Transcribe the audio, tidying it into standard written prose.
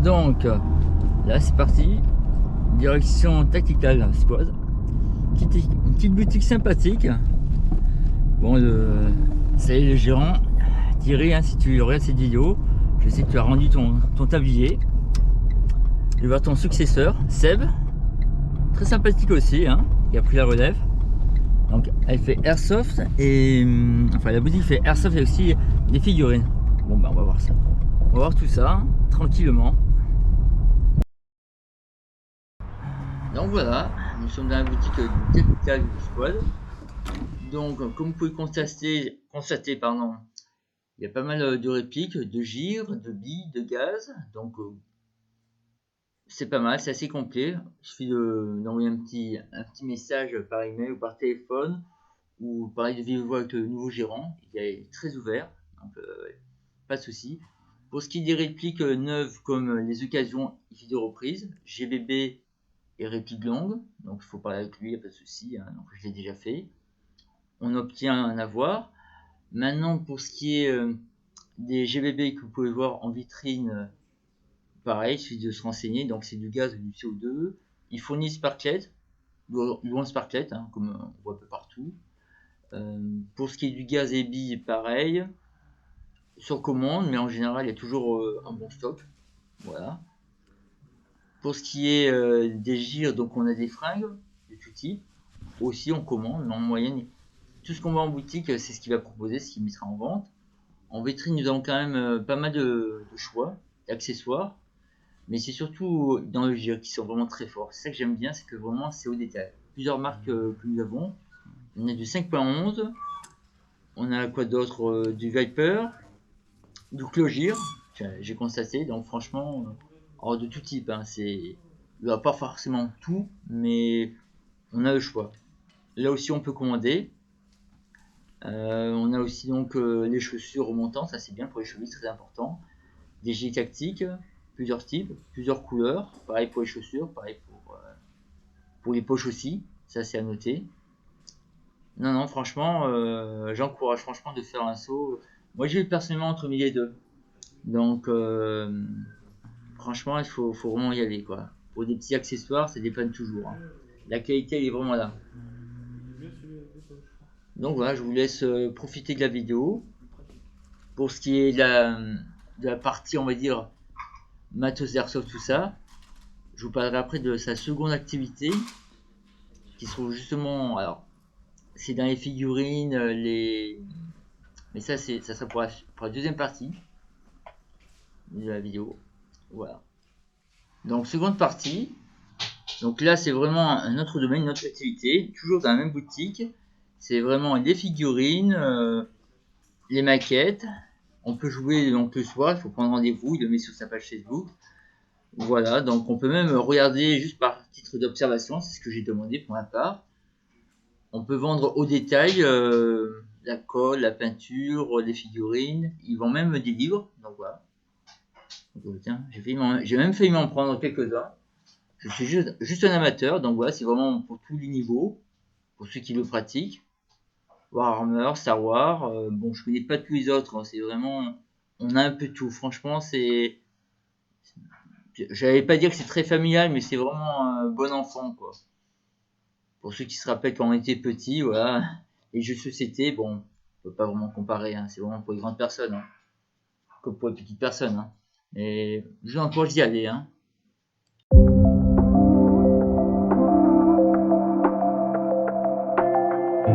Donc là c'est parti, direction Tactical Squad, une petite boutique sympathique. Bon, c'est le gérant Thierry, hein, si tu regardes cette vidéo, je sais que tu as rendu ton tablier. Je vais voir ton successeur Seb, très sympathique aussi, hein, qui a pris la relève. Donc elle fait airsoft et enfin la boutique fait airsoft et aussi des figurines. Bon ben on va voir ça, on va voir tout ça hein, tranquillement. Donc voilà, nous sommes dans la boutique du Tactical Squad. Donc comme vous pouvez constater il y a pas mal de répliques, de gires, de billes, de gaz. Donc c'est pas mal, c'est assez complet. Il suffit d'envoyer un petit message par email ou par téléphone, ou parler de vive voix avec le nouveau gérant. Il est très ouvert, donc pas de souci. Pour ce qui est des répliques neuves comme les occasions et de reprise, GBB et réplique longue, donc il faut parler avec lui, il n'y a pas de souci, hein, donc je l'ai déjà fait. On obtient un avoir. Maintenant pour ce qui est des GBB que vous pouvez voir en vitrine, pareil, il suffit de se renseigner, donc c'est du gaz ou du CO2. Ils fournissent Sparklet, loin Sparklet, hein, comme on voit un peu partout. Pour ce qui est du gaz et billes, pareil, sur commande, mais en général il y a toujours un bon stock. Voilà. Pour ce qui est des gires, donc on a des fringues de tout type, aussi en commande, mais en moyenne, tout ce qu'on voit en boutique, c'est ce qu'il va proposer, ce qu'il mettra en vente. En vitrine, nous avons quand même pas mal de choix d'accessoires, mais c'est surtout dans le gire qui sont vraiment très forts. C'est ça que j'aime bien, c'est que vraiment c'est au détail. Plusieurs marques que nous avons. On a du 5.11, on a quoi d'autre, du Viper, du Clogir, j'ai constaté, donc franchement, de tout type, hein, il n'y a pas forcément tout, mais on a le choix. Là aussi on peut commander. On a aussi donc les chaussures remontantes, ça c'est bien pour les chevilles, très important. Des gilets tactiques, plusieurs types, plusieurs couleurs, pareil pour les chaussures, pareil pour les poches aussi, ça c'est à noter. Non, franchement, j'encourage franchement de faire un saut. Moi j'ai eu personnellement entre mille et deux. Donc franchement il faut vraiment y aller quoi. Pour des petits accessoires, ça dépanne toujours, hein. La qualité elle est vraiment là. Donc voilà, je vous laisse profiter de la vidéo. Pour ce qui est de la partie, on va dire, matos airsoft, tout ça, je vous parlerai après de sa seconde activité, qui se trouve justement, alors, c'est dans les figurines, mais ça sera pour la deuxième partie de la vidéo. Voilà. Donc, seconde partie. Donc là, c'est vraiment un autre domaine, une autre activité, toujours dans la même boutique. C'est vraiment les figurines, les maquettes. On peut jouer donc le soir, il faut prendre rendez-vous, il le met sur sa page Facebook. Voilà, donc on peut même regarder juste par titre d'observation, c'est ce que j'ai demandé pour ma part. On peut vendre au détail la colle, la peinture, les figurines. Ils vendent même des livres, donc voilà. Donc, tiens, j'ai même failli m'en prendre quelques-uns. Je suis juste un amateur, donc voilà, c'est vraiment pour tous les niveaux, pour ceux qui le pratiquent. Warhammer, Star Wars, bon, je connais pas tous les autres, hein, c'est vraiment, on a un peu tout. Franchement, j'allais pas dire que c'est très familial, mais c'est vraiment un bon enfant, quoi. Pour ceux qui se rappellent quand on était petit, voilà, les jeux de société, bon, on peut pas vraiment comparer, hein, c'est vraiment pour les grandes personnes, hein, comme pour les petites personnes, hein. Et je vous encourage d'y aller, hein.